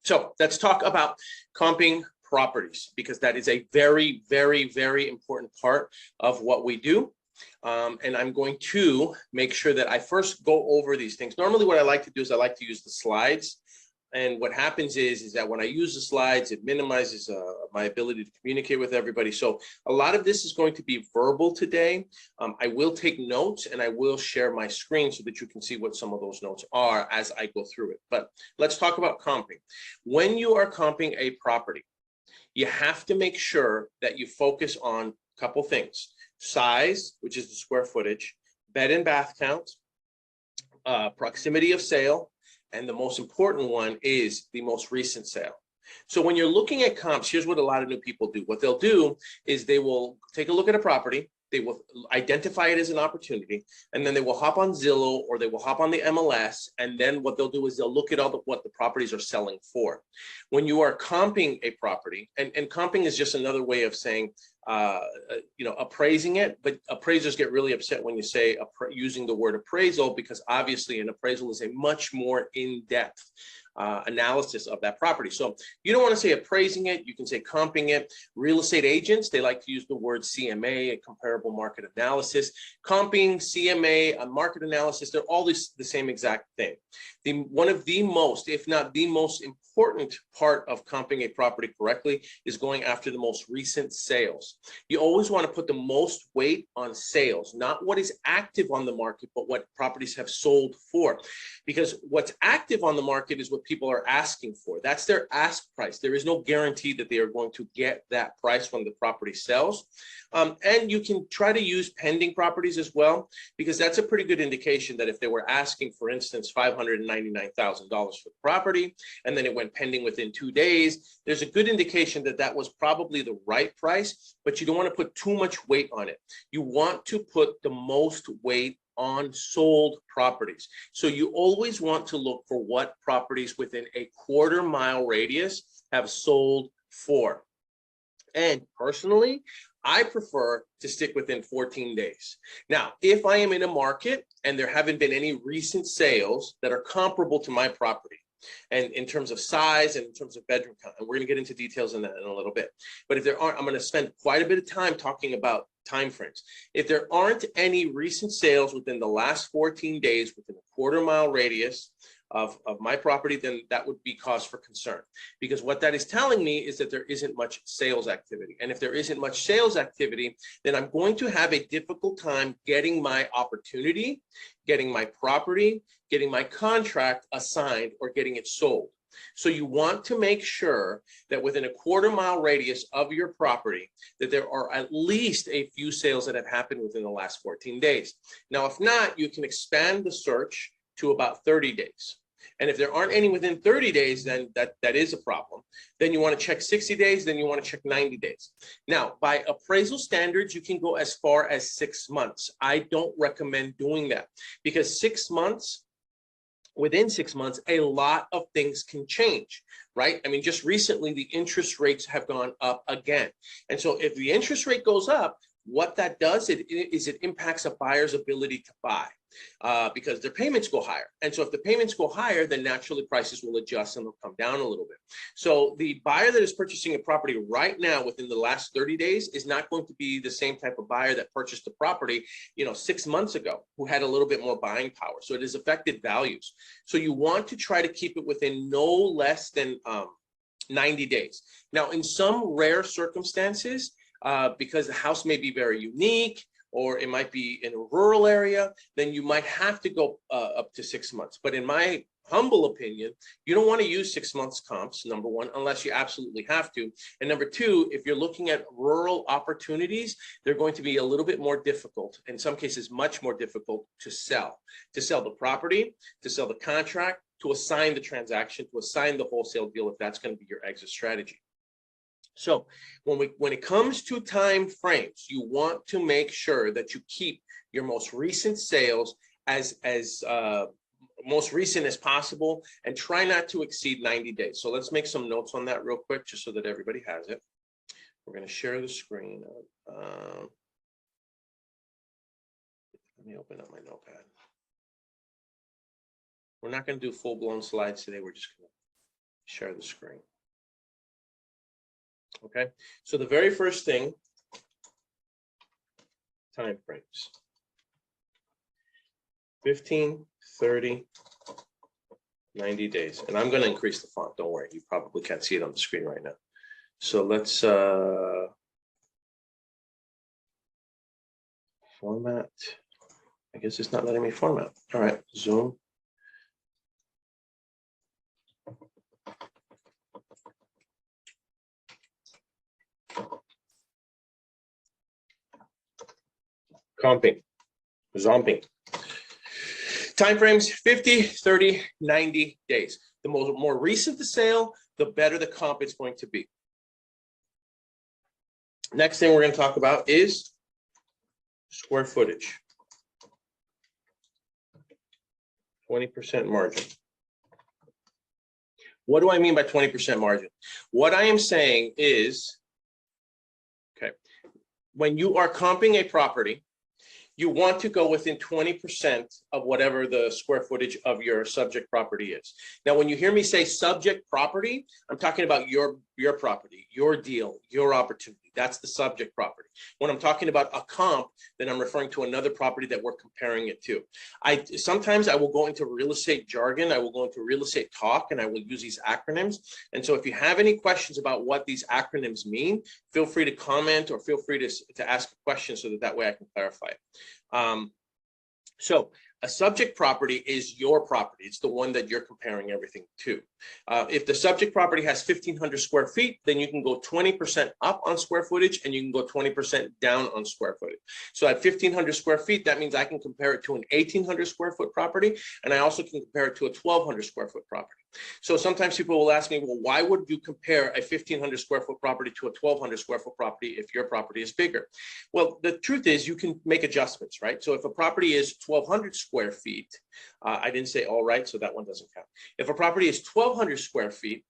So let's talk about comping properties, because that is a very, very, very important part of what we do. And I'm going to make sure that I first go over these things. Normally what I like to do is I like to use the slides. And what happens is that when I use the slides, it minimizes my ability to communicate with everybody. So a lot of this is going to be verbal today. I will take notes and I will share my screen so that you can see what some of those notes are as I go through it. But let's talk about comping. When you are comping a property, you have to make sure that you focus on a couple things: size, which is the square footage, bed and bath count, proximity of sale, and the most important one is the most recent sale. So when you're looking at comps, here's what a lot of new people do. What they'll do is they will take a look at a property, they will identify it as an opportunity, and then they will hop on Zillow or they will hop on the MLS, and then what they'll do is they'll look at what the properties are selling for. When you are comping a property, and comping is just another way of saying, appraising it, but appraisers get really upset when you say using the word appraisal, because obviously an appraisal is a much more in-depth analysis of that property. So you don't want to say appraising it, you can say comping it. Real estate agents, they like to use the word CMA, a comparable market analysis. Comping, CMA, a market analysis, they're all the same exact thing. One of the most, if not the most important part of comping a property correctly is going after the most recent sales. You always want to put the most weight on sales, not what is active on the market, but what properties have sold for. Because what's active on the market is what people are asking for. That's their ask price. There is no guarantee that they are going to get that price when the property sells. And you can try to use pending properties as well, because that's a pretty good indication that if they were asking, for instance, $599,000 for the property, and then it went pending within 2 days, there's a good indication that that was probably the right price, but you don't want to put too much weight on it. You want to put the most weight on sold properties. So you always want to look for what properties within a quarter-mile radius have sold for. And personally, I prefer to stick within 14 days. Now, if I am in a market and there haven't been any recent sales that are comparable to my property, and in terms of size and in terms of bedroom count, and we're going to get into details on that in a little bit. But if there aren't, I'm going to spend quite a bit of time talking about timeframes. If there aren't any recent sales within the last 14 days within a quarter-mile radius of my property, then that would be cause for concern. Because what that is telling me is that there isn't much sales activity. And if there isn't much sales activity, then I'm going to have a difficult time getting my opportunity, getting my property, getting my contract assigned, or getting it sold. So you want to make sure that within a quarter-mile radius of your property, that there are at least a few sales that have happened within the last 14 days. Now, if not, you can expand the search to about 30 days. And if there aren't any within 30 days, then that is a problem. Then you want to check 60 days, then you want to check 90 days. Now, by appraisal standards, you can go as far as 6 months. I don't recommend doing that, because 6 months, within 6 months, a lot of things can change, right? I mean, just recently, the interest rates have gone up again. And so if the interest rate goes up, what that does is it impacts a buyer's ability to buy. Because their payments go higher. And so if the payments go higher, then naturally prices will adjust and they'll come down a little bit. So the buyer that is purchasing a property right now within the last 30 days is not going to be the same type of buyer that purchased the property, 6 months ago, who had a little bit more buying power. So it has affected values. So you want to try to keep it within no less than 90 days. Now, in some rare circumstances, because the house may be very unique, or it might be in a rural area, then you might have to go up to 6 months. But in my humble opinion, you don't want to use 6 months comps, number one, unless you absolutely have to. And number two, if you're looking at rural opportunities, they're going to be a little bit more difficult, in some cases much more difficult to sell the property, to sell the contract, to assign the transaction, to assign the wholesale deal, if that's going to be your exit strategy. So when it comes to time frames, you want to make sure that you keep your most recent sales as most recent as possible, and try not to exceed 90 days. So let's make some notes on that real quick, just so that everybody has it. We're going to share the screen. Let me open up my notepad. We're not going to do full-blown slides today. We're just going to Share the screen. Okay, so the very first thing, time frames. 15, 30, 90 days. And I'm going to increase the font. Don't worry. You probably can't see it on the screen right now. So let's format. I guess it's not letting me format. All right, zoom. Comping, zomping. Timeframes 50, 30, 90 days. The more recent the sale, the better the comp is going to be. Next thing we're going to talk about is square footage. 20% margin. What do I mean by 20% margin? What I am saying is, okay, when you are comping a property, you want to go within 20% of whatever the square footage of your subject property is. Now, when you hear me say subject property, I'm talking about your property, your deal, your opportunity. That's the subject property. When I'm talking about a comp, then I'm referring to another property that we're comparing it to. Sometimes I will go into real estate jargon, I will go into real estate talk, and I will use these acronyms. And so if you have any questions about what these acronyms mean, feel free to comment or feel free to ask a question so that way I can clarify it. So a subject property is your property. It's the one that you're comparing everything to. If the subject property has 1,500 square feet, then you can go 20% up on square footage and you can go 20% down on square footage. So at 1,500 square feet, that means I can compare it to an 1,800 square foot property, and I also can compare it to a 1,200 square foot property. So sometimes people will ask me, well, why would you compare a 1,500 square foot property to a 1,200 square foot property if your property is bigger? Well, the truth is you can make adjustments, right? So if a property is 1,200 square feet, I didn't say all right, so that one doesn't count. If a property is 1,200 square feet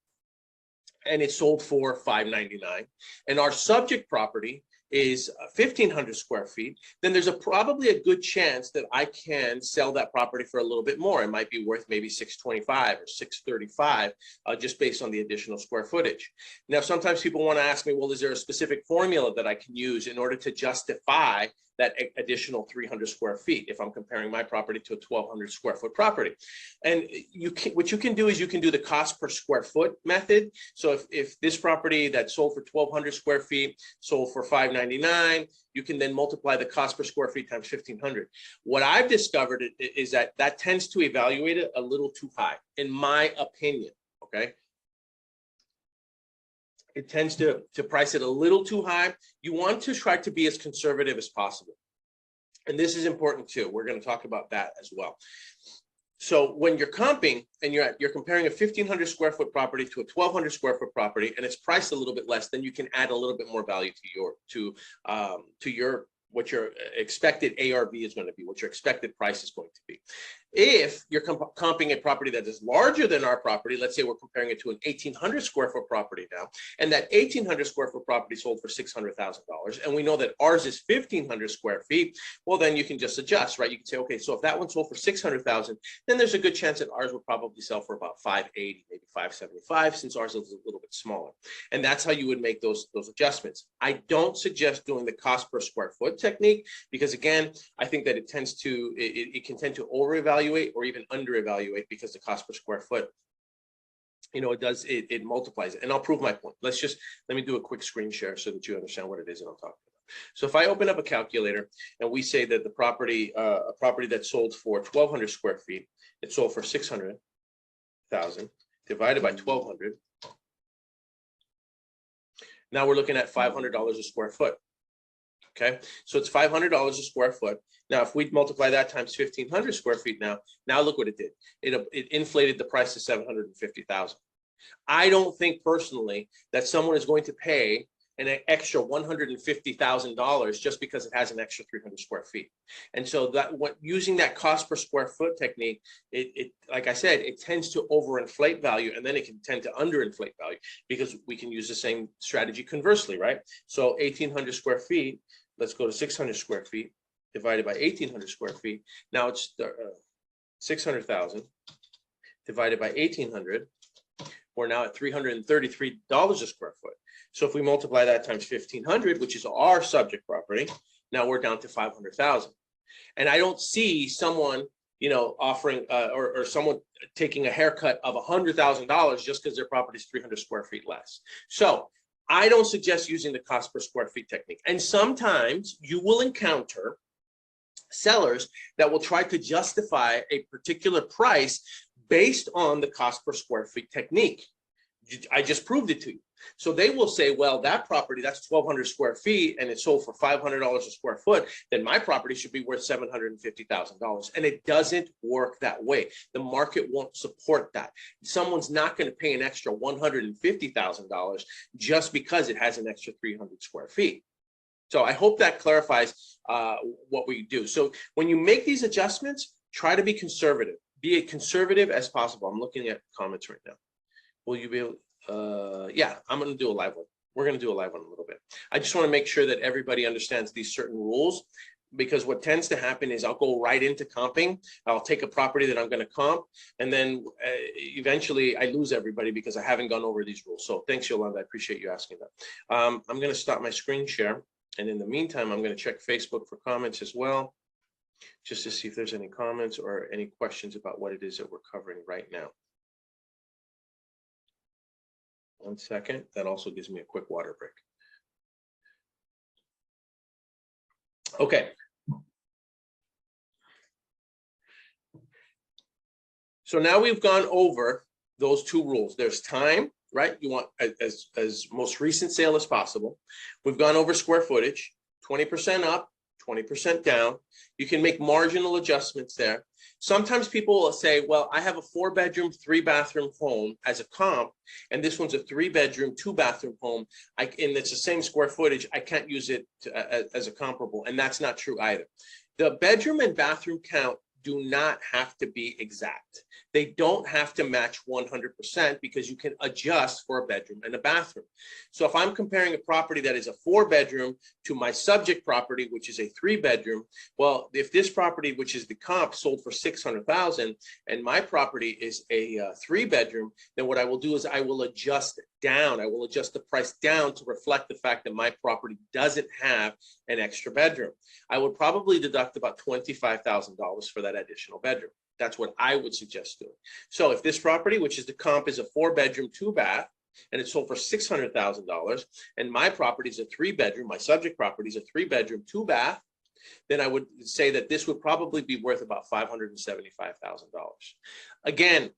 and it's sold for $599, and our subject property is 1,500 square feet, then there's probably a good chance that I can sell that property for a little bit more. It might be worth maybe $625 or $635 just based on the additional square footage. Now, sometimes people want to ask me, well, is there a specific formula that I can use in order to justify that additional 300 square feet if I'm comparing my property to a 1,200 square foot property? And what you can do is you can do the cost per square foot method. So if this property that sold for 1,200 square feet sold for $599, you can then multiply the cost per square feet times 1,500. What I've discovered is that tends to evaluate it a little too high, in my opinion, okay? It tends to price it a little too high. You want to try to be as conservative as possible. And this is important too. We're going to talk about that as well. So when you're comping and you're comparing a 1,500 square foot property to a 1,200 square foot property, and it's priced a little bit less, then you can add a little bit more value to what your expected ARV is going to be, what your expected price is going to be. If you're comping a property that is larger than our property, let's say we're comparing it to an 1,800 square foot property now, and that 1,800 square foot property sold for $600,000, and we know that ours is 1,500 square feet, well, then you can just adjust, right? You can say, okay, so if that one sold for $600,000, then there's a good chance that ours will probably sell for about $580, maybe $575, since ours is a little bit smaller. And that's how you would make those adjustments. I don't suggest doing the cost per square foot technique, because again, I think that it can tend to over-evaluate or even under-evaluate, because the cost per square foot, it multiplies it. And I'll prove my point. Let me do a quick screen share so that you understand what it is that I'm talking about. So if I open up a calculator and we say that the property, a property that sold for 1,200 square feet, it sold for $600,000 divided by 1,200. Now we're looking at $500 a square foot. Okay, so it's $500 a square foot. Now, if we multiply that times 1,500 square feet, now look what it did. It inflated the price to $750,000. I don't think personally that someone is going to pay an extra $150,000 just because it has an extra 300 square feet. And so using that cost per square foot technique, it like I said, it tends to overinflate value, and then it can tend to underinflate value, because we can use the same strategy conversely, right? So 1,800 square feet, let's go to 600 square feet divided by 1,800 square feet. Now it's 600,000 divided by 1,800. we're now at $333 a square foot. So if we multiply that times 1,500, which is our subject property, now we're down to 500,000. And I don't see someone, offering or someone taking a haircut of $100,000 just because their property is 300 square feet less. So I don't suggest using the cost per square feet technique. And sometimes you will encounter sellers that will try to justify a particular price based on the cost per square feet technique. I just proved it to you. So they will say, well, that property, that's 1,200 square feet and it sold for $500 a square foot, then my property should be worth $750,000. And it doesn't work that way. The market won't support that. Someone's not going to pay an extra $150,000 just because it has an extra 300 square feet. So I hope that clarifies what we do. So when you make these adjustments, try to be conservative. Be as conservative as possible. I'm looking at comments right now. Will you be able? Yeah, I'm going to do a live one. We're going to do a live one in a little bit. I just want to make sure that everybody understands these certain rules, because what tends to happen is I'll go right into comping. I'll take a property that I'm going to comp, and then eventually I lose everybody because I haven't gone over these rules. So thanks, Yolanda. I appreciate you asking that. I'm going to stop my screen share. And in the meantime, I'm going to check Facebook for comments as well, just to see if there's any comments or any questions about what it is that we're covering right now. 1 second. That also gives me a quick water break. Okay. So now we've gone over those two rules. There's time, right? You want as most recent sale as possible. We've gone over square footage, 20% up, 20% down. You can make marginal adjustments there. Sometimes people will say, well, I have a 4-bedroom, 3-bathroom home as a comp, and this one's a 3-bedroom, 2-bathroom home, and it's the same square footage. I can't use it as a comparable, and that's not true either. The bedroom and bathroom count do not have to be exact. They don't have to match 100% because you can adjust for a bedroom and a bathroom. So if I'm comparing a property that is a 4-bedroom to my subject property, which is a 3-bedroom, well, if this property, which is the comp, sold for $600,000 and my property is a 3-bedroom, then what I will do is I will adjust it down. I will adjust the price down to reflect the fact that my property doesn't have an extra bedroom. I would probably deduct about $25,000 for that additional bedroom. That's what I would suggest doing. So if this property, which is the comp, is a 4-bedroom, 2-bath, and it's sold for $600,000, and my property is a 3-bedroom, my subject property is a 3-bedroom, 2-bath, then I would say that this would probably be worth about $575,000. Again,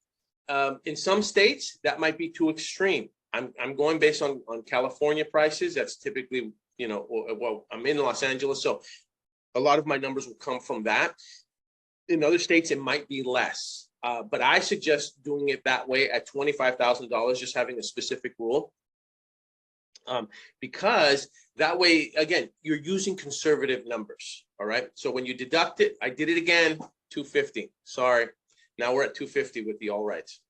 in some states, that might be too extreme. I'm going based on California prices. That's typically, well, I'm in Los Angeles, so a lot of my numbers will come from that. In other states, it might be less, but I suggest doing it that way at $25,000, just having a specific rule, because that way, again, you're using conservative numbers. All right. So when you deduct it, I did it again, 250. Sorry. Now we're at 250 with the all rights.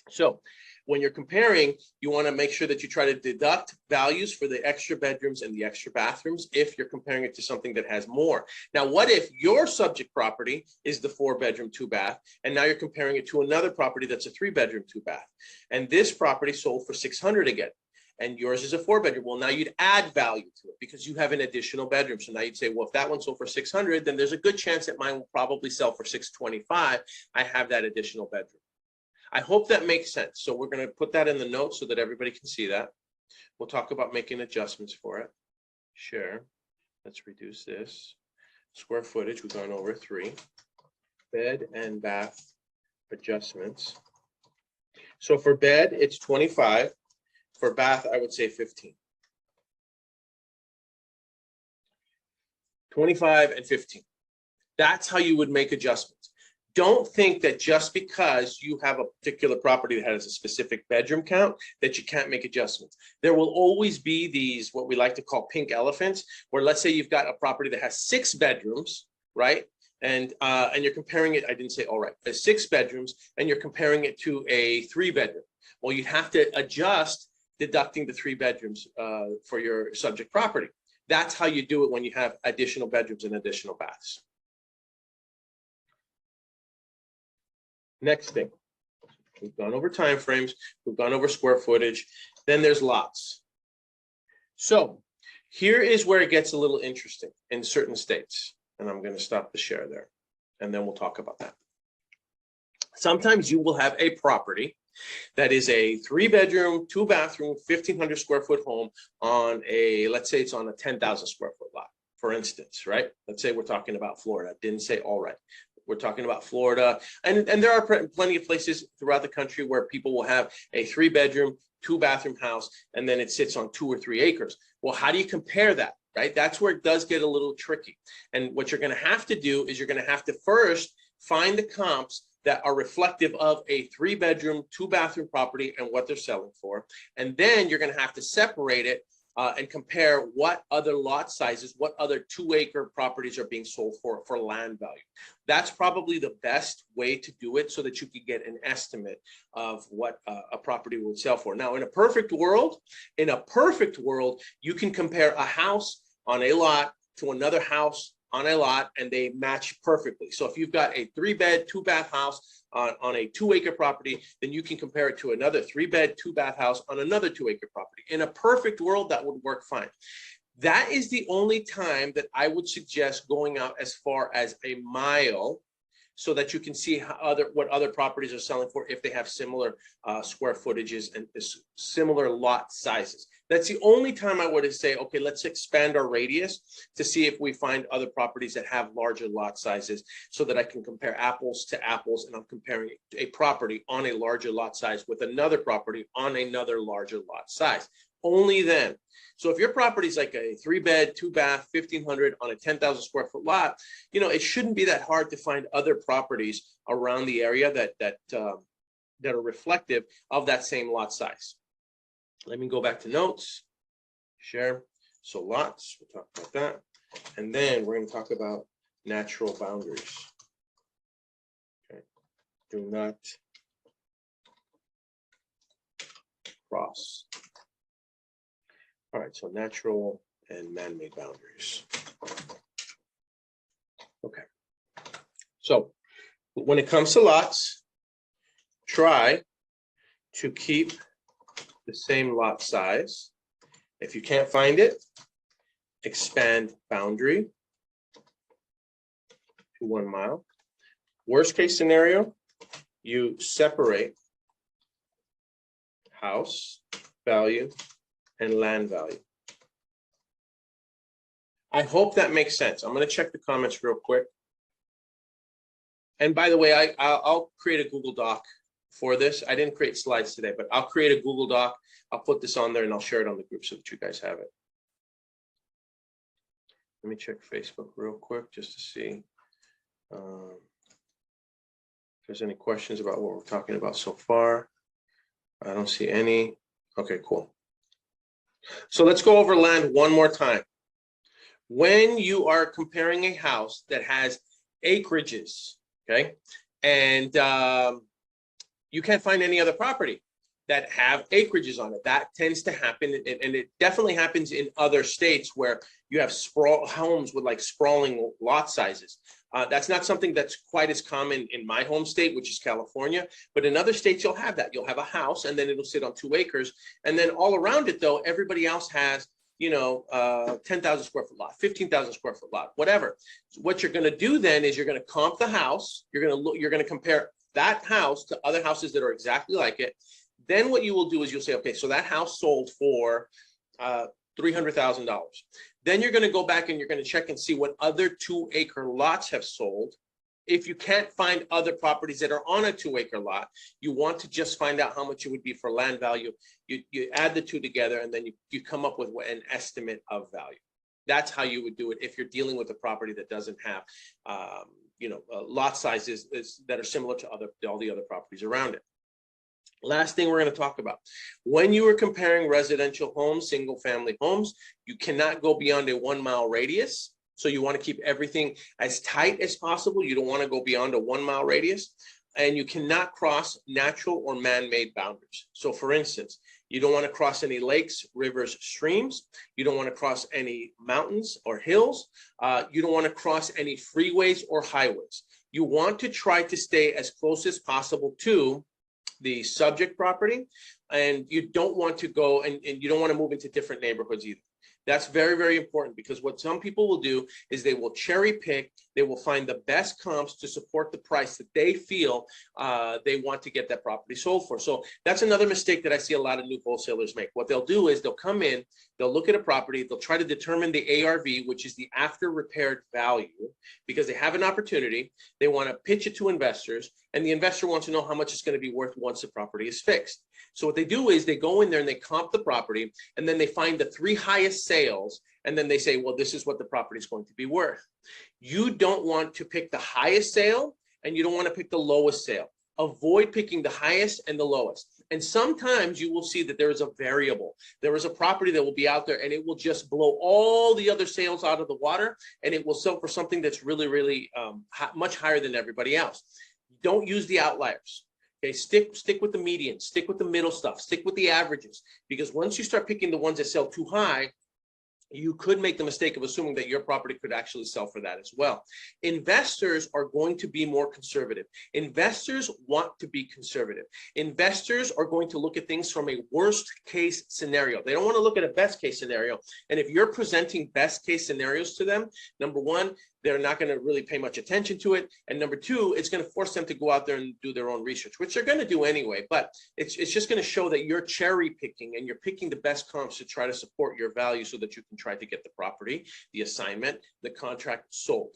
So when you're comparing, you want to make sure that you try to deduct values for the extra bedrooms and the extra bathrooms if you're comparing it to something that has more. Now, what if your subject property is the 4-bedroom, 2-bath, and now you're comparing it to another property that's a 3-bedroom, 2-bath, and this property sold for $600 again, and yours is a 4-bedroom? Well, now you'd add value to it because you have an additional bedroom. So now you'd say, well, if that one sold for $600, then there's a good chance that mine will probably sell for $625. I have that additional bedroom. I hope that makes sense. So we're going to put that in the notes so that everybody can see that. We'll talk about making adjustments for it. Sure. Let's reduce this. Square footage, we've gone over 3. Bed and bath adjustments. So for bed, it's 25. For bath, I would say 15. 25 and 15. That's how you would make adjustments. Don't think that just because you have a particular property that has a specific bedroom count that you can't make adjustments. There will always be these, what we like to call pink elephants, where let's say you've got a property that has 6 bedrooms, right? And you're comparing it, I didn't say all right, 6 bedrooms, and you're comparing it to a 3-bedroom. Well, you'd have to adjust deducting the 3 bedrooms for your subject property. That's how you do it when you have additional bedrooms and additional baths. Next thing, We've gone over timeframes. We've gone over square footage. Then there's lots. So here is where it gets a little interesting in certain states. And I'm going to stop the share there. And then we'll talk about that. Sometimes you will have a property that is a 3-bedroom, 2-bathroom, 1,500 square foot home on a, let's say it's on a 10,000 square foot lot, for instance, right? Let's say we're talking about Florida. Didn't say all right. We're talking about Florida. And there are plenty of places throughout the country where people will have a 3-bedroom, 2-bathroom house, and then it sits on 2 or 3 acres. Well, how do you compare that, right? That's where it does get a little tricky. And what you're going to have to do is you're going to have to first find the comps that are reflective of a 3-bedroom, 2-bathroom property and what they're selling for. And then you're going to have to separate it and compare what other lot sizes, what other 2-acre properties are being sold for land value. That's probably the best way to do it so that you can get an estimate of what a property would sell for. Now, in a perfect world, you can compare a house on a lot to another house on a lot, and they match perfectly. So if you've got a 3-bed, 2-bath house on a 2-acre property, then you can compare it to another 3-bed, 2-bath house on another 2-acre property. In a perfect world, that would work fine. That is the only time that I would suggest going out as far as a mile so that you can see how what other properties are selling for if they have similar square footages and similar lot sizes. That's the only time I would say, okay, let's expand our radius to see if we find other properties that have larger lot sizes so that I can compare apples to apples, and I'm comparing a property on a larger lot size with another property on another larger lot size. Only then. So if your property is like a 3-bed, 2-bath, 1,500 on a 10,000 square foot lot, you know, it shouldn't be that hard to find other properties around the area that are reflective of that same lot size. Let me go back to notes, share. So lots, we'll talk about that. And then we're going to talk about natural boundaries. Okay. Do not cross. All right, so natural and man-made boundaries. Okay. So when it comes to lots, try to keep the same lot size. If you can't find it, expand boundary to 1 mile. Worst case scenario, you separate house value and land value. I hope that makes sense. I'm going to check the comments real quick. And by the way, I'll create a Google Doc for this. I didn't create slides today, but I'll create a Google Doc. I'll put this on there and I'll share it on the group so that you guys have it. Let me check Facebook real quick just to see if there's any questions about what we're talking about so far. I don't see any. Okay, cool. So let's go over land one more time. When you are comparing a house that has acreages, okay, and you can't find any other property that have acreages on it, that tends to happen, and it definitely happens in other states where you have homes with like sprawling lot sizes. That's not something that's quite as common in my home state, which is California, but in other states you'll have that. You'll have a house and then it'll sit on 2 acres, and then all around it though, everybody else has, you know, 10,000 square foot lot, 15,000 square foot lot, whatever. So what you're going to do then is you're going to comp the house. You're going to compare that house to other houses that are exactly like it. Then what you will do is you'll say, okay, so that house sold for $300,000. Then you're going to go back and you're going to check and see what other 2-acre lots have sold. If you can't find other properties that are on a 2-acre lot, you want to just find out how much it would be for land value. You add the two together and then you come up with an estimate of value. That's how you would do it if you're dealing with a property that doesn't have, lot sizes that are similar to all the other properties around it. Last thing we're going to talk about. When you are comparing residential homes, single family homes, you cannot go beyond a 1 mile radius. So you want to keep everything as tight as possible. You don't want to go beyond a 1 mile radius, and you cannot cross natural or man-made boundaries. So for instance, you don't want to cross any lakes, rivers, streams. You don't want to cross any mountains or hills. You don't want to cross any freeways or highways. You want to try to stay as close as possible to the subject property, and you don't want to go and you don't want to move into different neighborhoods either. That's very, very important, because what some people will do is they will cherry pick, they will find the best comps to support the price that they feel they want to get that property sold for. So that's another mistake that I see a lot of new wholesalers make. What they'll do is they'll come in, they'll look at a property, they'll try to determine the ARV, which is the after repaired value, because they have an opportunity. They want to pitch it to investors, and the investor wants to know how much it's going to be worth once the property is fixed. So what they do is they go in there and they comp the property, and then they find the 3 highest sales, and then they say, well, this is what the property is going to be worth. You don't want to pick the highest sale, and you don't want to pick the lowest sale. Avoid picking the highest and the lowest. And sometimes you will see that there is a variable. There is a property that will be out there, and it will just blow all the other sales out of the water, and it will sell for something that's really, really much higher than everybody else. Don't use the outliers. Okay, stick with the median, stick with the middle stuff, stick with the averages, because once you start picking the ones that sell too high, you could make the mistake of assuming that your property could actually sell for that as well. Investors are going to be more conservative. Investors want to be conservative. Investors are going to look at things from a worst case scenario. They don't want to look at a best case scenario. And if you're presenting best case scenarios to them, number one, they're not going to really pay much attention to it. And number two, it's going to force them to go out there and do their own research, which they're going to do anyway. But it's just going to show that you're cherry picking and you're picking the best comps to try to support your value so that you can try to get the property, the assignment, the contract sold.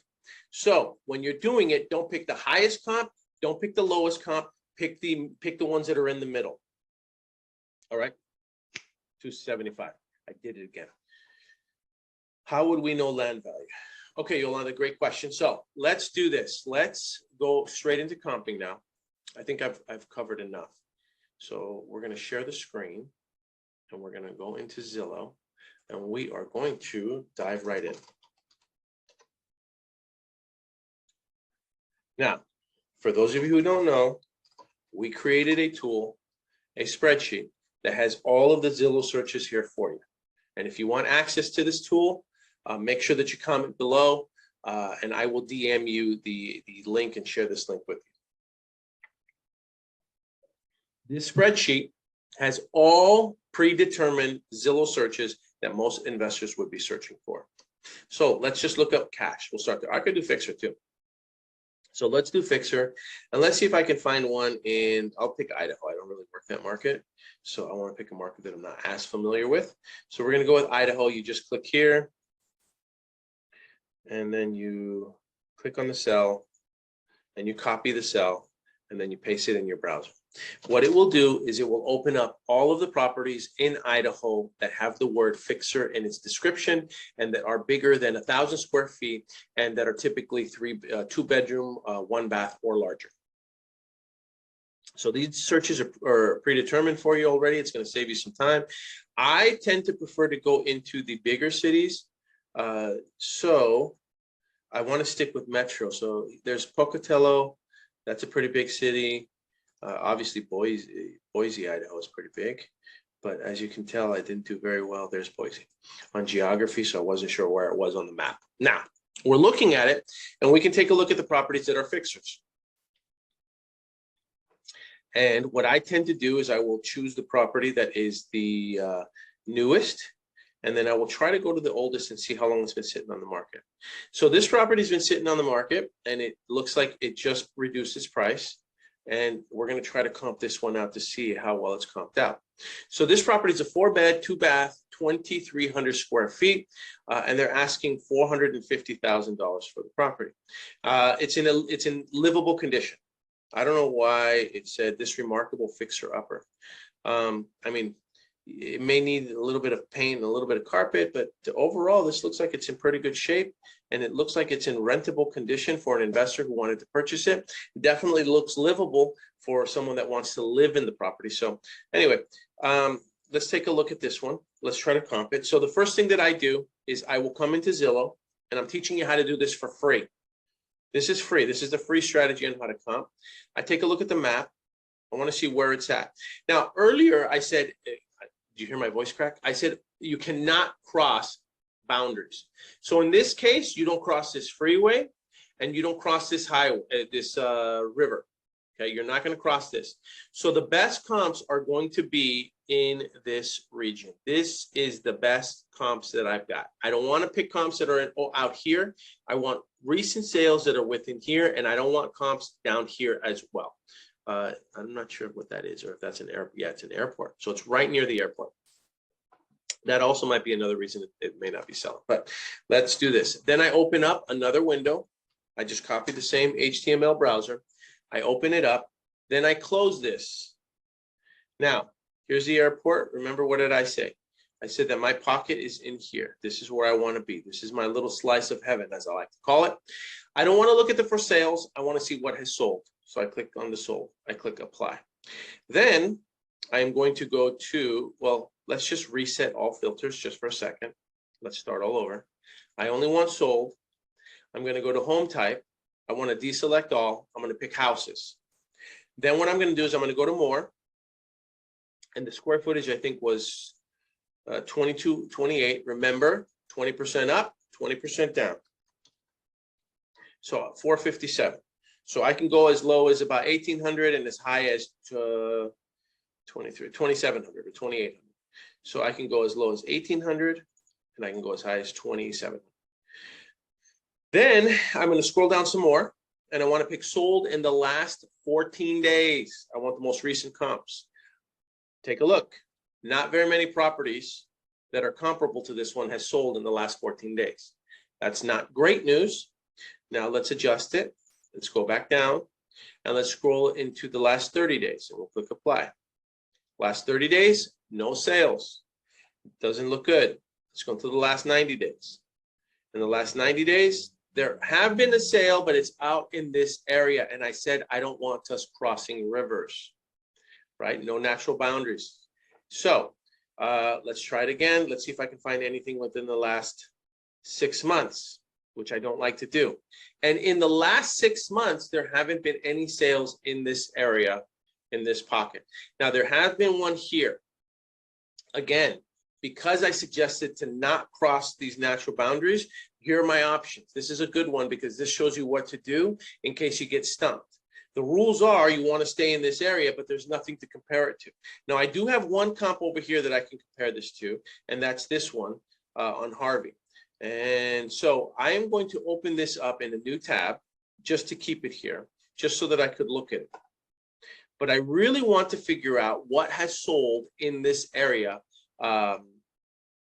So when you're doing it, don't pick the highest comp, don't pick the lowest comp, pick the ones that are in the middle. All right, 275. I did it again. How would we know land value? Okay, Yolanda, great question. So let's do this. Let's go straight into comping now. I think I've covered enough. So we're going to share the screen, and we're going to go into Zillow, and we are going to dive right in. Now, for those of you who don't know, we created a tool, a spreadsheet that has all of the Zillow searches here for you. And if you want access to this tool, make sure that you comment below, and I will DM you the link and share this link with you. This spreadsheet has all predetermined Zillow searches that most investors would be searching for. So let's just look up cash. We'll start there. I could do fixer too. So let's do fixer, and let's see if I can find one in, I'll pick Idaho. I don't really work that market, so I want to pick a market that I'm not as familiar with. So we're going to go with Idaho. You just click here, and then you click on the cell, and you copy the cell, and then you paste it in your browser. What it will do is it will open up all of the properties in Idaho that have the word fixer in its description and that are bigger than 1,000 square feet and that are typically 2 bedroom, 1 bath or larger. So these searches are predetermined for you already. It's going to save you some time. I tend to prefer to go into the bigger cities. So I want to stick with Metro. So there's Pocatello. That's a pretty big city. Obviously, Boise, Idaho is pretty big, but as you can tell, I didn't do very well. There's Boise on geography, so I wasn't sure where it was on the map. Now, we're looking at it, and we can take a look at the properties that are fixers. And what I tend to do is I will choose the property that is the newest, and then I will try to go to the oldest and see how long it's been sitting on the market. So this property has been sitting on the market, and it looks like it just reduced its price. And we're going to try to comp this one out to see how well it's comped out. So this property is a 4-bed, 2-bath, 2,300 square feet, and they're asking $450,000 for the property. It's in livable condition. I don't know why it said this remarkable fixer-upper. I mean, it may need a little bit of paint and a little bit of carpet, but overall, this looks like it's in pretty good shape, and it looks like it's in rentable condition for an investor who wanted to purchase it. It definitely looks livable for someone that wants to live in the property. So anyway, let's take a look at this one. Let's try to comp it. So the first thing that I do is I will come into Zillow, and I'm teaching you how to do this for free. This is free. This is the free strategy on how to comp. I take a look at the map. I want to see where it's at. Now, earlier I said, did you hear my voice crack? I said you cannot cross boundaries. So in this case, you don't cross this freeway and you don't cross this highway, this river. Okay, you're not going to cross this. So the best comps are going to be in this region. This is the best comps that I've got. I don't want to pick comps that are out here. I want recent sales that are within here, and I don't want comps down here as well. I'm not sure what that is, or if that's an airport. Yeah, it's an airport. So it's right near the airport. That also might be another reason it may not be selling, but let's do this. Then I open up another window. I just copy the same HTML browser. I open it up, then I close this. Now, here's the airport. Remember, what did I say? I said that my pocket is in here. This is where I want to be. This is my little slice of heaven, as I like to call it. I don't want to look at the for sales. I want to see what has sold. So I click on the sold. I click apply. Then I am going to go to, well, let's just reset all filters just for a second. Let's start all over. I only want sold. I'm going to go to home type. I want to deselect all. I'm going to pick houses. Then what I'm going to do is I'm going to go to more. And the square footage, I think, was 2228. Remember, 20% up, 20% down. So 457. So I can go as low as about 1,800 and as high as 2,700 or 2,800. So I can go as low as 1,800 and I can go as high as 2,700. Then I'm going to scroll down some more, and I want to pick sold in the last 14 days. I want the most recent comps. Take a look. Not very many properties that are comparable to this one has sold in the last 14 days. That's not great news. Now let's adjust it. Let's go back down, and let's scroll into the last 30 days, and we'll click apply. Last 30 days, no sales. Doesn't look good. Let's go to the last 90 days. In the last 90 days, there have been a sale, but it's out in this area. And I said, I don't want us crossing rivers, right? No natural boundaries. So let's try it again. Let's see if I can find anything within the last 6 months, which I don't like to do. And in the last 6 months, there haven't been any sales in this area, in this pocket. Now, there has been one here. Again, because I suggested to not cross these natural boundaries, here are my options. This is a good one because this shows you what to do in case you get stumped. The rules are you want to stay in this area, but there's nothing to compare it to. Now, I do have one comp over here that I can compare this to, and that's this one on Harvey. And so I am going to open this up in a new tab just to keep it here, just so that I could look at it. But I really want to figure out what has sold in this area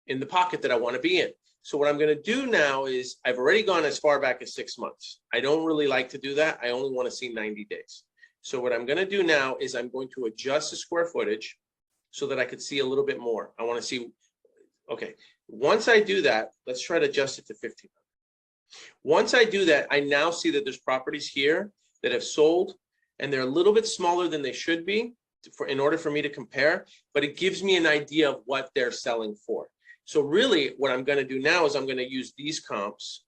in the pocket that I want to be in. So what I'm going to do now is I've already gone as far back as 6 months. I don't really like to do that. I only want to see 90 days. So what I'm going to do now is I'm going to adjust the square footage so that I could see a little bit more. I want to see, okay, once I do that, let's try to adjust it to 1,500. Once I do that, I now see that there's properties here that have sold, and they're a little bit smaller than they should be in order for me to compare, but it gives me an idea of what they're selling for. So really what I'm going to do now is I'm going to use these comps,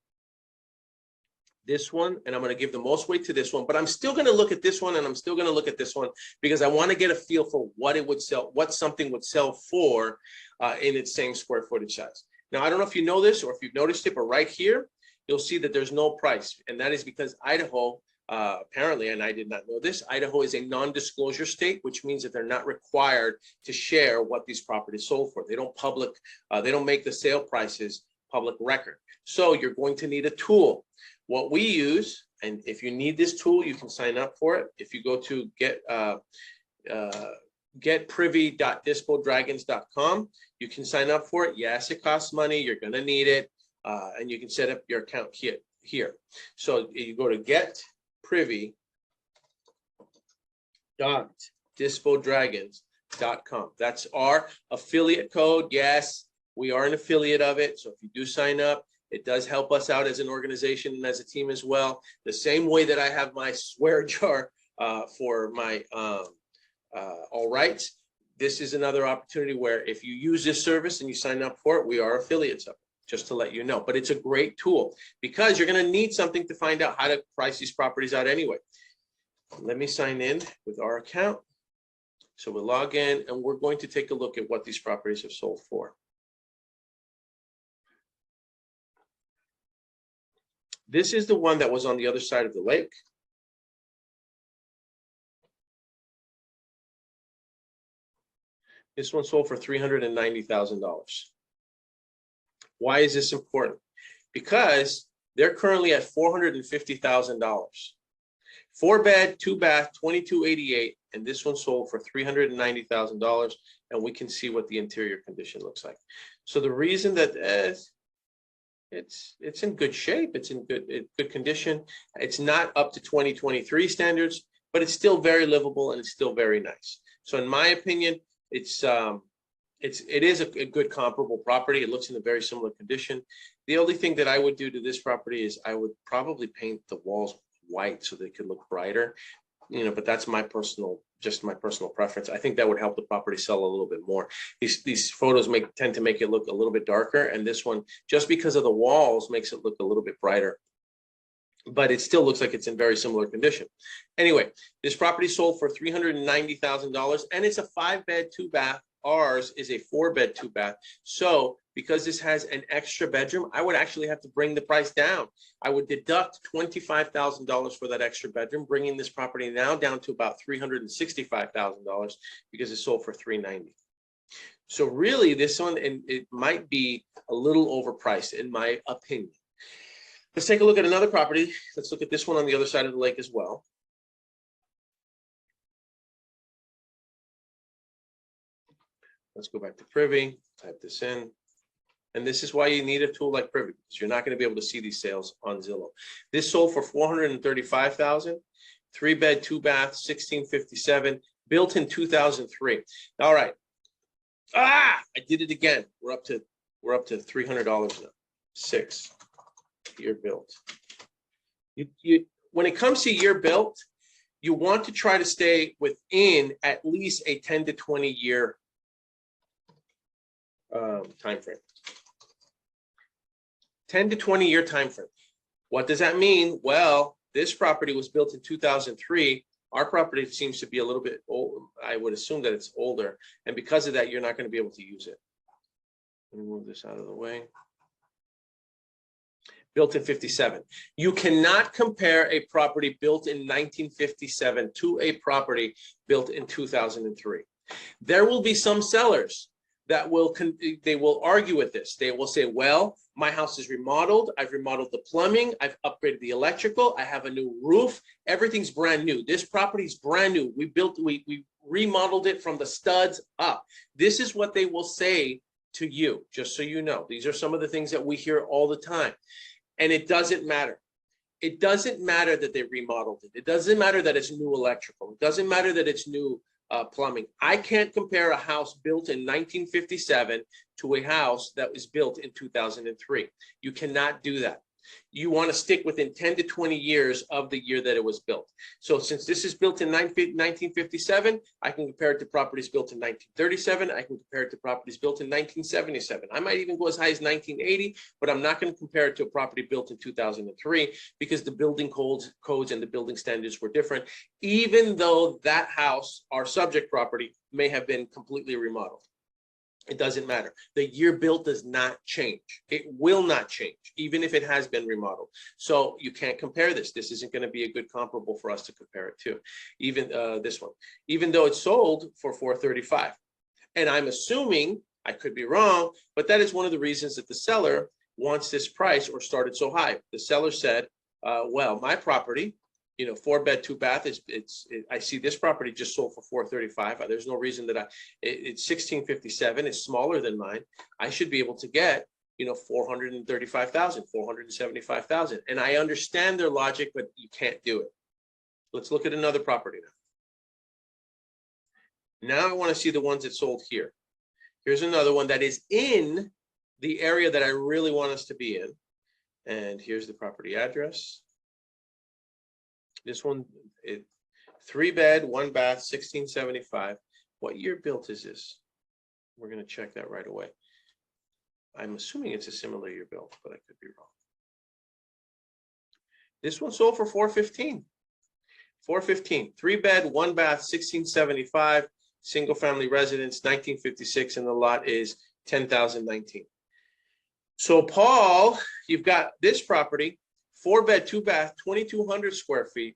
this one, and I'm going to give the most weight to this one, but I'm still going to look at this one, and I'm still going to look at this one because I want to get a feel for what it would sell, what something would sell for in its same square footage size. Now, I don't know if you know this or if you've noticed it, but right here, you'll see that there's no price. And that is because Idaho, apparently, and I did not know this, Idaho is a non-disclosure state, which means that they're not required to share what these properties sold for. They don't they don't make the sale prices public record. So you're going to need a tool. What we use, and if you need this tool, you can sign up for it. If you go to getprivy.dispodragons.com, you can sign up for it. Yes, it costs money. You're going to need it, and you can set up your account here. So you go to getprivy.dispodragons.com. That's our affiliate code. Yes, we are an affiliate of it. So if you do sign up, it does help us out as an organization and as a team as well. The same way that I have my swear jar for my all rights, this is another opportunity where if you use this service and you sign up for it, we are affiliates of it, just to let you know. But it's a great tool because you're going to need something to find out how to price these properties out anyway. Let me sign in with our account. So we'll log in, and we're going to take a look at what these properties have sold for. This is the one that was on the other side of the lake. This one sold for $390,000. Why is this important? Because they're currently at $450,000. 4-bed, 2-bath, 2288, and this one sold for $390,000, and we can see what the interior condition looks like. So the reason that it's in good shape, it's in good condition. It's not up to 2023 standards, but it's still very livable and it's still very nice. So in my opinion, it is a good comparable property. It looks in a very similar condition. The only thing that I would do to this property is I would probably paint the walls white so they could look brighter, but that's just my personal preference. I think that would help the property sell a little bit more. These photos tend to make it look a little bit darker, and this one, just because of the walls, makes it look a little bit brighter, but it still looks like it's in very similar condition. Anyway, this property sold for $390,000, and it's a 5-bed, 2-bath. Ours is a 4-bed, 2-bath. So because this has an extra bedroom, I would actually have to bring the price down. I would deduct $25,000 for that extra bedroom, bringing this property now down to about $365,000 because it sold for $390,000. So really, this one, and it might be a little overpriced in my opinion. Let's take a look at another property. Let's look at this one on the other side of the lake as well. Let's go back to Privy, type this in. And this is why you need a tool like Privy, because you're not going to be able to see these sales on Zillow. This sold for $435,000, 3-bed, 2-bath, 1657, built in 2003. All right. I did it again. We're up to $300 now. 6-year built. When it comes to year built, you want to try to stay within at least a 10 to 20 year time frame. 10 to 20 year time frame. What does that mean? Well, this property was built in 2003. Our property seems to be a little bit old. I would assume that it's older, and because of that, you're not going to be able to use it. Let me move this out of the way. Built in 57. You cannot compare a property built in 1957 to a property built in 2003. There will be some sellers that they will argue with this. They will say, well, my house is remodeled. I've remodeled the plumbing. I've upgraded the electrical. I have a new roof. Everything's brand new. This property is brand new. We remodeled it from the studs up. This is what they will say to you, just so you know. These are some of the things that we hear all the time. And it doesn't matter. It doesn't matter that they remodeled it. It doesn't matter that it's new electrical. It doesn't matter that it's new plumbing. I can't compare a house built in 1957 to a house that was built in 2003. You cannot do that. You want to stick within 10 to 20 years of the year that it was built. So since this is built in 1957, I can compare it to properties built in 1937. I can compare it to properties built in 1977. I might even go as high as 1980, but I'm not going to compare it to a property built in 2003 because the building codes and the building standards were different, even though that house, our subject property, may have been completely remodeled. It doesn't matter. The year built does not change. It will not change, even if it has been remodeled. So you can't compare this. This isn't going to be a good comparable for us to compare it to. Even this one, even though it's sold for $435,000. And I'm assuming, I could be wrong, but that is one of the reasons that the seller wants this price or started so high. The seller said, well, my property, 4-bed, 2-bath I see this property just sold for $435,000. There's no reason that it's 1657. It's smaller than mine. I should be able to get, $435,000, $475,000. And I understand their logic, but you can't do it. Let's look at another property now. Now I want to see the ones that sold here. Here's another one that is in the area that I really want us to be in. And here's the property address. This one, 3-bed, 1-bath, 1675. What year built is this? We're going to check that right away. I'm assuming it's a similar year built, but I could be wrong. This one sold for $415,000. $415,000. 3-bed, 1-bath, 1675, single family residence, 1956, and the lot is 10,019. So Paul, you've got this property. 4-bed, 2-bath, 2,200 square feet.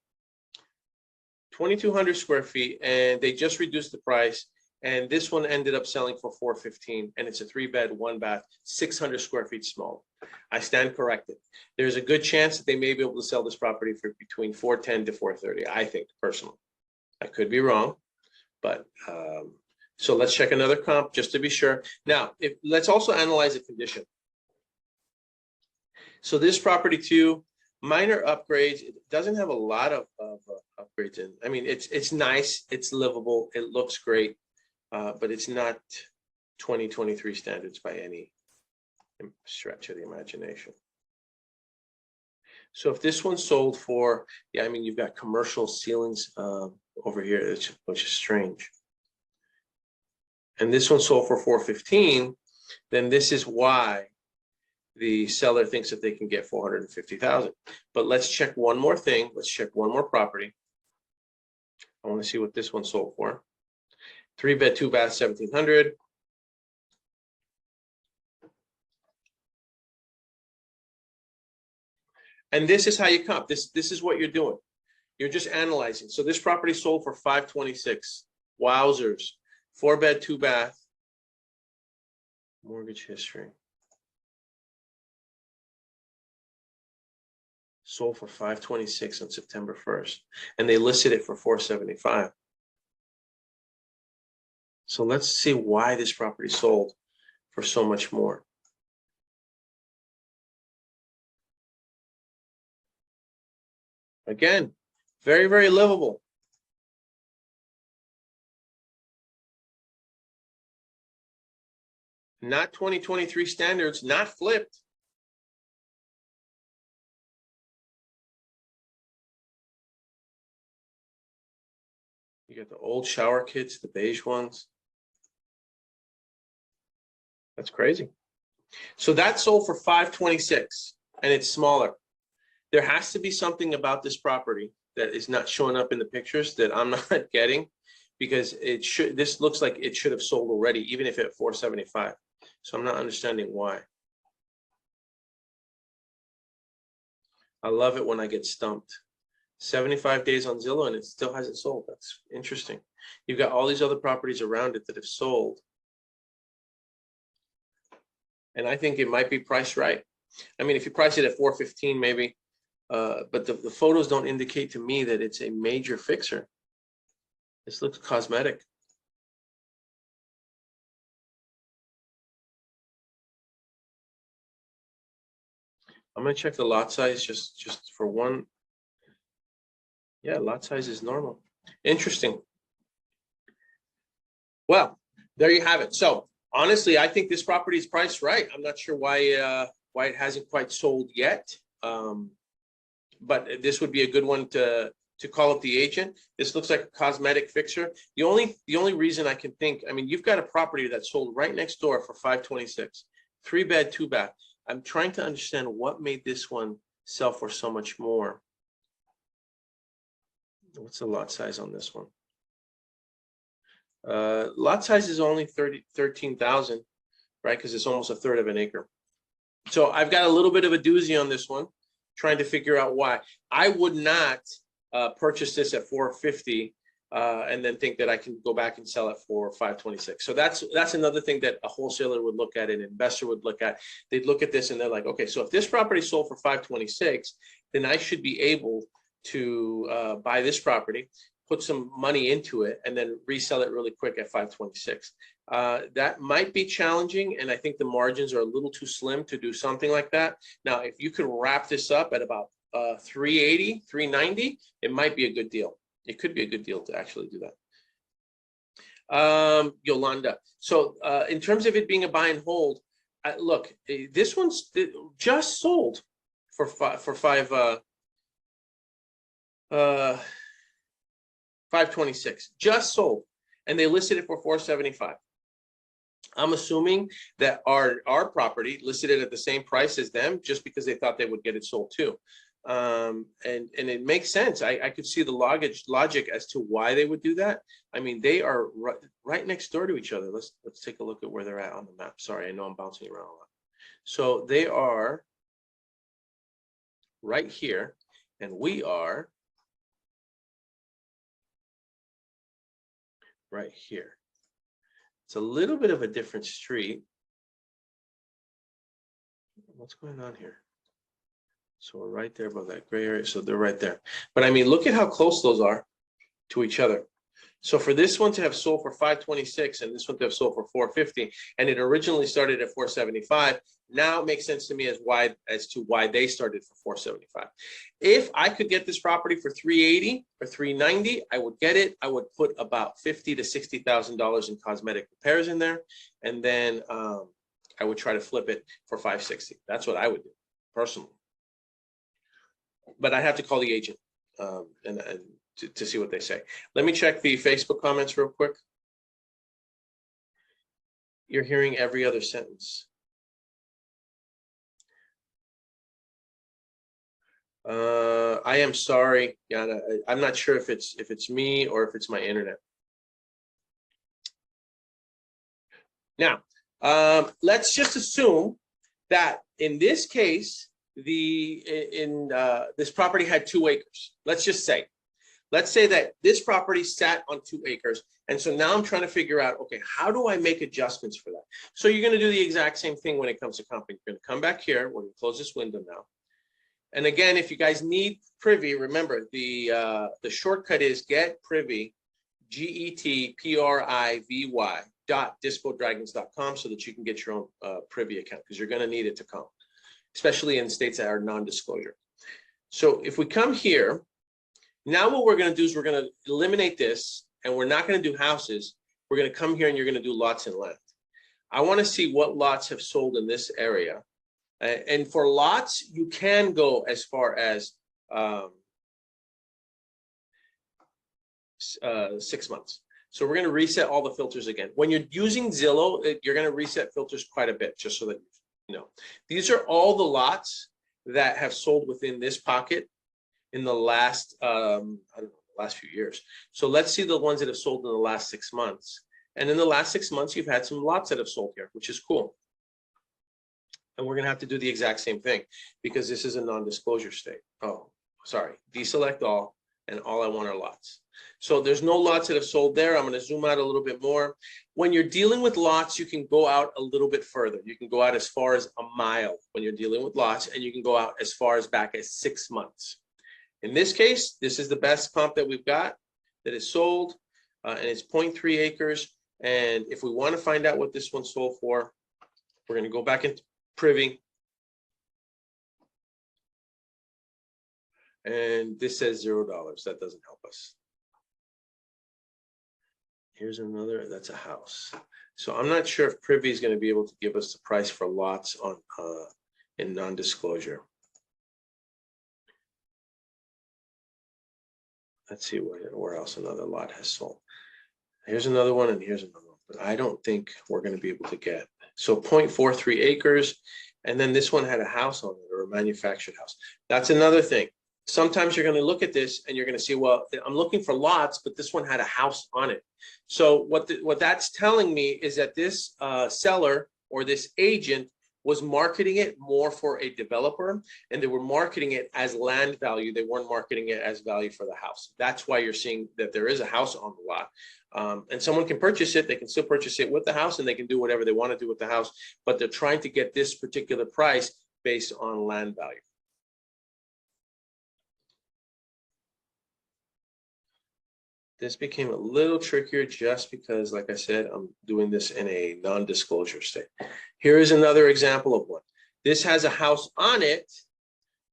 2,200 square feet, and they just reduced the price. And this one ended up selling for 415, and it's a 3-bed, 1-bath, 600 square feet small. I stand corrected. There's a good chance that they may be able to sell this property for between 410 to 430, I think, personally. I could be wrong, but so let's check another comp just to be sure. Now, let's also analyze the condition. So this property too, minor upgrades. It doesn't have a lot of upgrades in. I mean, it's nice, it's livable, it looks great, but it's not 2023 standards by any stretch of the imagination. So if this one sold for, yeah, I mean, you've got commercial ceilings over here, which is strange. And this one sold for 415, then this is why the seller thinks that they can get 450,000. But let's check one more thing. Let's check one more property. I want to see what this one sold for. 3-bed, 2-bath, 1,700. And this is how you comp. This is what you're doing. You're just analyzing. So this property sold for 526. Wowzers. 4-bed, 2-bath. Mortgage history. Sold for 526 on September 1st, and they listed it for 475. So let's see why this property sold for so much more. Again, very, very livable. Not 2023 standards, not flipped. You got the old shower kits, the beige ones. That's crazy. So that sold for 526, and it's smaller. There has to be something about this property that is not showing up in the pictures that I'm not getting, because this looks like it should have sold already, even if at 475. So I'm not understanding why. I love it when I get stumped. 75 days on Zillow and it still hasn't sold. That's interesting. You've got all these other properties around it that have sold. And I think it might be priced right. I mean, if you price it at 415, maybe, but the photos don't indicate to me that it's a major fixer. This looks cosmetic. I'm gonna check the lot size just for one. Yeah, lot size is normal. Interesting. Well, there you have it. So honestly, I think this property is priced right. I'm not sure why it hasn't quite sold yet. But this would be a good one to call up the agent. This looks like a cosmetic fixer. The only reason I can think, I mean, you've got a property that sold right next door for 526, 3-bed, 2-bath. I'm trying to understand what made this one sell for so much more. What's the lot size on this one? Lot size is only 13,000, right? Because it's almost a third of an acre. So I've got a little bit of a doozy on this one, trying to figure out why. I would not purchase this at 450 and then think that I can go back and sell it for 526. So that's another thing that a wholesaler would look at, an investor would look at. They'd look at this and they're like, okay, so if this property sold for 526, then I should be able to buy this property, put some money into it, and then resell it really quick at 526. That might be challenging, and I think the margins are a little too slim to do something like that. Now, if you could wrap this up at about 380, 390, it might be a good deal. It could be a good deal to actually do that. Yolanda. So in terms of it being a buy and hold, look, this one's just sold for 526, just sold, and they listed it for 475. I'm assuming that our property listed it at the same price as them just because they thought they would get it sold too. And it makes sense. I could see the logic as to why they would do that. I mean, they are right next door to each other. Let's take a look at where they're at on the map. Sorry, I know I'm bouncing around a lot. So they are right here, and we are right here. It's a little bit of a different street. What's going on here? So we're right there above that gray area. So they're right there. But I mean, look at how close those are to each other. So for this one to have sold for 526 and this one to have sold for 450, and it originally started at 475, now it makes sense to me as to why they started for 475. If I could get this property for 380 or 390, I would get it. I would put about $50,000 to $60,000 in cosmetic repairs in there, and then I would try to flip it for 560. That's what I would do personally. But I have to call the agent and to see what they say. Let me check the Facebook comments real quick. You're hearing every other sentence. I am sorry, Yana. I'm not sure if it's me or if it's my internet. Now, let's just assume that in this case, this property had 2 acres. Let's say that this property sat on 2 acres. And so now I'm trying to figure out, okay, how do I make adjustments for that? So you're going to do the exact same thing when it comes to comping. You're going to come back here. We're going to close this window now. And again, if you guys need Privy, remember the shortcut is get Privy, GETPRIVY.dispodragons.com so that you can get your own Privy account, because you're going to need it to comp, especially in states that are non-disclosure. So if we come here, now what we're going to do is we're going to eliminate this, and we're not going to do houses. We're going to come here and you're going to do lots and land. I want to see what lots have sold in this area. And for lots, you can go as far as 6 months. So we're going to reset all the filters again. When you're using Zillow, you're going to reset filters quite a bit, just so that you know. These are all the lots that have sold within this pocket in the last, I don't know, last few years. So let's see the ones that have sold in the last 6 months. And in the last 6 months, you've had some lots that have sold here, which is cool. And we're going to have to do the exact same thing because this is a non-disclosure state. Oh, sorry. Deselect all, and all I want are lots. So there's no lots that have sold there. I'm going to zoom out a little bit more. When you're dealing with lots, you can go out a little bit further. You can go out as far as a mile when you're dealing with lots, and you can go out as far as back as 6 months. In this case, this is the best comp that we've got that is sold, and it's 0.3 acres. And if we want to find out what this one sold for, we're going to go back into Privy. And this says $0. That doesn't help us. Here's another, that's a house. So I'm not sure if Privy is going to be able to give us the price for lots on in non-disclosure. Let's see where else another lot has sold. Here's another one, and here's another one. But I don't think we're going to be able to get. So 0.43 acres, and then this one had a house on it, or a manufactured house. That's another thing. Sometimes you're going to look at this and you're going to see, well, I'm looking for lots, but this one had a house on it. So what that's telling me is that this seller or this agent was marketing it more for a developer, and they were marketing it as land value. They weren't marketing it as value for the house. That's why you're seeing that there is a house on the lot. And someone can purchase it. They can still purchase it with the house, and they can do whatever they want to do with the house, but they're trying to get this particular price based on land value. This became a little trickier just because, like I said, I'm doing this in a non-disclosure state. Here is another example of one. This has a house on it,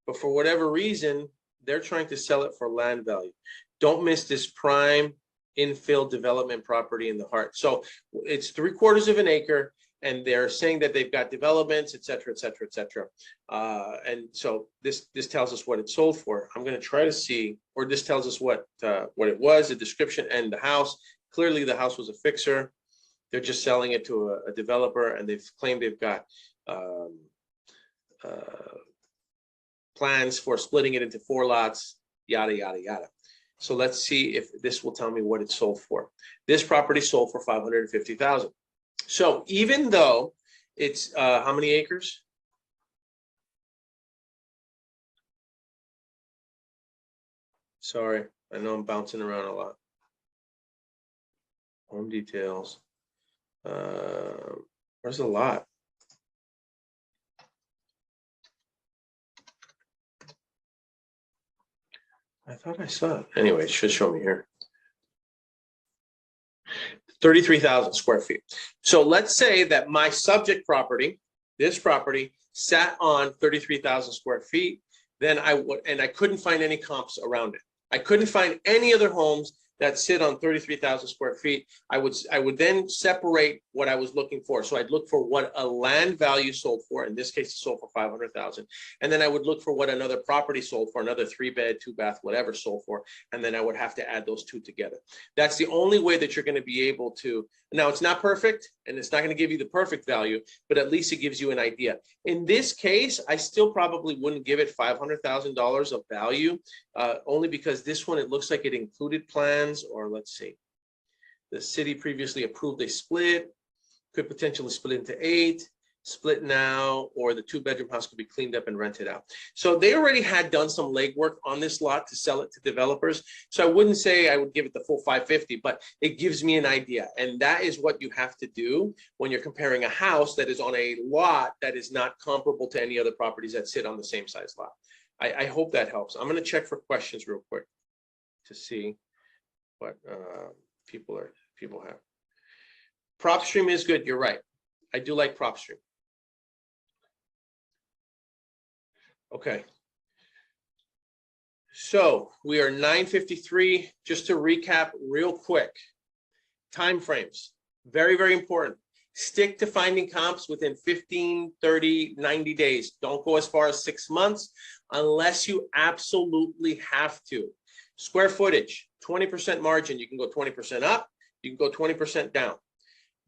but for whatever reason, they're trying to sell it for land value. Don't miss this prime infill development property in the heart. So it's 3/4 of an acre, and they're saying that they've got developments, et cetera, et cetera, et cetera. And so this tells us what it sold for. I'm going to try to see, or this tells us what it was, the description and the house. Clearly, the house was a fixer. They're just selling it to a developer, and they've claimed they've got plans for splitting it into 4 lots, yada, yada, yada. So let's see if this will tell me what it sold for. This property sold for $550,000. So even though it's how many acres? Sorry, I know I'm bouncing around a lot. Home details. Where's the lot? I thought I saw it. Anyway, it should show me here. 33,000 square feet. So let's say that my subject property, this property, sat on 33,000 square feet. Then I would, and I couldn't find any comps around it. I couldn't find any other homes that sit on 33,000 square feet. I would then separate what I was looking for. So I'd look for what a land value sold for. In this case, it sold for 500,000. And then I would look for what another property sold for, another 3-bed, 2-bath, whatever sold for. And then I would have to add those two together. That's the only way that you're going to be able to. Now, it's not perfect, and it's not going to give you the perfect value, but at least it gives you an idea. In this case, I still probably wouldn't give it $500,000 of value, only because this one, it looks like it included plans, or let's see. The city previously approved a split, could potentially split into 8, split now, or the 2-bedroom house could be cleaned up and rented out. So they already had done some legwork on this lot to sell it to developers. So I wouldn't say I would give it the full 550, but it gives me an idea. And that is what you have to do when you're comparing a house that is on a lot that is not comparable to any other properties that sit on the same size lot. I hope that helps. I'm going to check for questions real quick to see what people have. PropStream is good. You're right. I do like PropStream. Okay. So we are 9:53. Just to recap real quick. Time frames. Very, very important. Stick to finding comps within 15, 30, 90 days. Don't go as far as 6 months unless you absolutely have to. Square footage, 20% margin. You can go 20% up. You can go 20% down.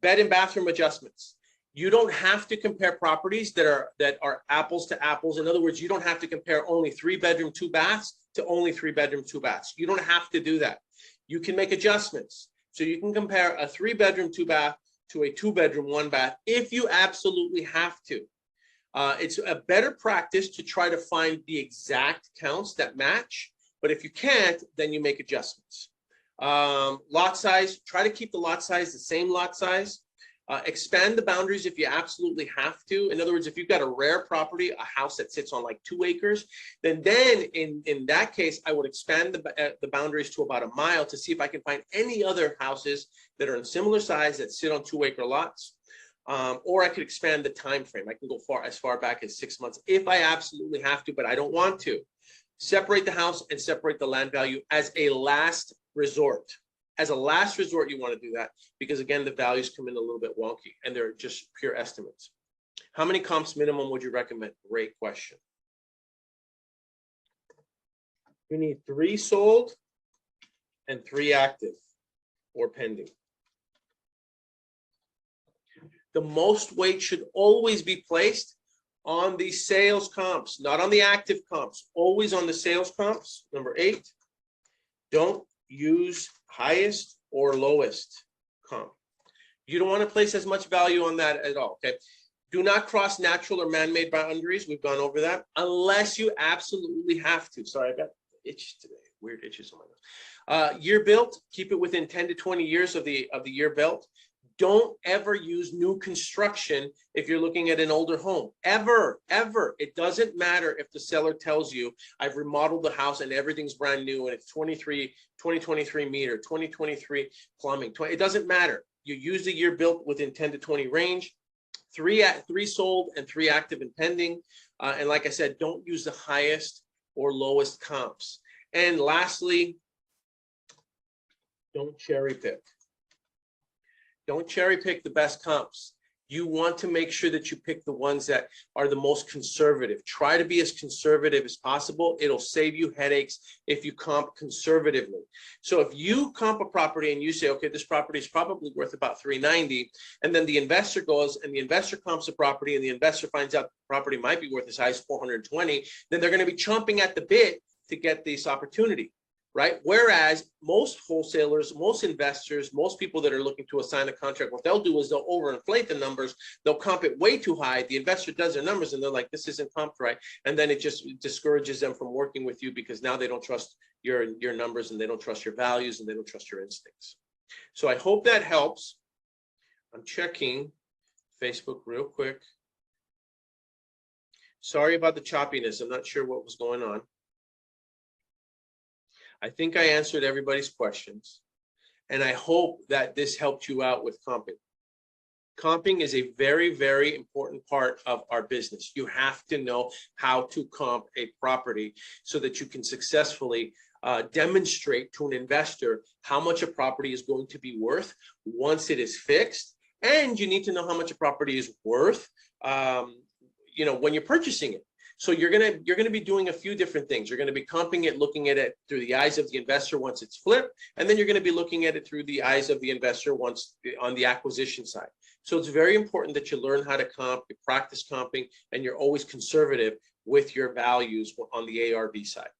Bed and bathroom adjustments. You don't have to compare properties that are apples to apples. In other words, you don't have to compare only 3-bedroom, 2 baths to only 3-bedroom, 2 baths. You don't have to do that. You can make adjustments. So you can compare a 3-bedroom, 2 bath to a 2-bedroom, 1 bath if you absolutely have to. It's a better practice to try to find the exact counts that match. But if you can't, then you make adjustments. Lot size, try to keep the lot size the same lot size. Expand the boundaries if you absolutely have to. In other words, if you've got a rare property, a house that sits on like 2 acres, then in that case, I would expand the boundaries to about 1 mile to see if I can find any other houses that are in similar size that sit on 2-acre lots. Or I could expand the time frame. I can go as far back as 6 months if I absolutely have to, but I don't want to. Separate the house and separate the land value as a last resort. As a last resort, you want to do that because, again, the values come in a little bit wonky and they're just pure estimates. How many comps minimum would you recommend? Great question. You need 3 sold and 3 active or pending. The most weight should always be placed on the sales comps, not on the active comps, always on the sales comps. Number 8, don't use highest or lowest comp. You don't want to place as much value on that at all, okay? Do not cross natural or man-made boundaries. We've gone over that unless you absolutely have to. Sorry, I got itch today, weird itches on my nose. Year built, keep it within 10 to 20 years of the year built. Don't ever use new construction if you're looking at an older home. Ever. It doesn't matter if the seller tells you, I've remodeled the house and everything's brand new and it's 2023 meter, 2023 plumbing. It doesn't matter. You use the year built within 10 to 20 range. 3 sold and 3 active and pending. And like I said, don't use the highest or lowest comps. And lastly, don't cherry pick. Don't cherry pick the best comps. You want to make sure that you pick the ones that are the most conservative. Try to be as conservative as possible. It'll save you headaches if you comp conservatively. So if you comp a property and you say, okay, this property is probably worth about $390, and then the investor goes and the investor comps the property and the investor finds out the property might be worth as high as $420, then they're going to be chomping at the bit to get this opportunity. Right? Whereas most wholesalers, most investors, most people that are looking to assign a contract, what they'll do is they'll overinflate the numbers. They'll comp it way too high. The investor does their numbers and they're like, this isn't comped right. And then it just discourages them from working with you because now they don't trust your numbers and they don't trust your values and they don't trust your instincts. So I hope that helps. I'm checking Facebook real quick. Sorry about the choppiness. I'm not sure what was going on. I think I answered everybody's questions, and I hope that this helped you out with comping. Comping is a very, very important part of our business. You have to know how to comp a property so that you can successfully demonstrate to an investor how much a property is going to be worth once it is fixed. And you need to know how much a property is worth, when you're purchasing it. So you're gonna be doing a few different things. You're gonna be comping it, looking at it through the eyes of the investor once it's flipped, and then you're gonna be looking at it through the eyes of the investor once on the acquisition side. So it's very important that you learn how to comp, you practice comping, and you're always conservative with your values on the ARV side.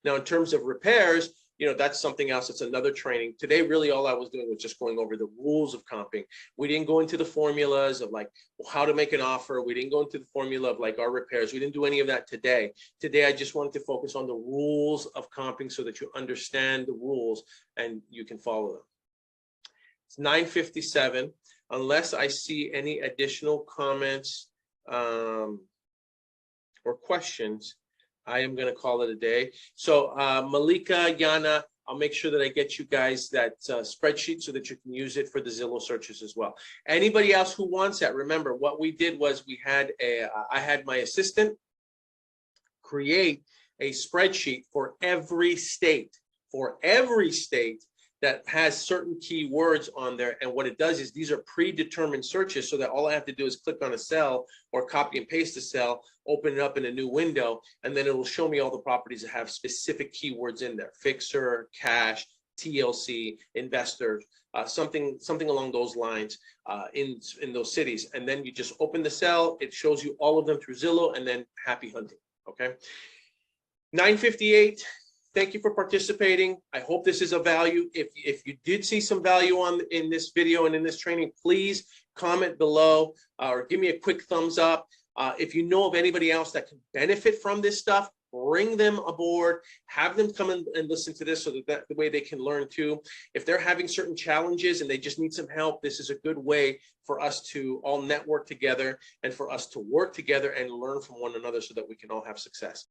Now, in terms of repairs, that's something else. It's another training. Today, really all I was doing was just going over the rules of comping. We didn't go into the formulas of like how to make an offer. We didn't go into the formula of like our repairs. We didn't do any of that today. Today, I just wanted to focus on the rules of comping so that you understand the rules and you can follow them. It's 9:57. Unless I see any additional comments or questions, I am going to call it a day. So Malika, Yana, I'll make sure that I get you guys that spreadsheet so that you can use it for the Zillow searches as well. Anybody else who wants that, remember what we did was I had my assistant create a spreadsheet for every state that has certain keywords on there. And what it does is these are predetermined searches so that all I have to do is click on a cell or copy and paste a cell, open it up in a new window, and then it will show me all the properties that have specific keywords in there: fixer, cash, TLC, investor, something along those lines in those cities. And then you just open the cell, it shows you all of them through Zillow, and then happy hunting, okay? 9:58. Thank you for participating. I hope this is of value. If you did see some value in this video and in this training, please comment below or give me a quick thumbs up. If you know of anybody else that can benefit from this stuff, bring them aboard, have them come and listen to this so that the way they can learn too. If they're having certain challenges and they just need some help, this is a good way for us to all network together and for us to work together and learn from one another so that we can all have success.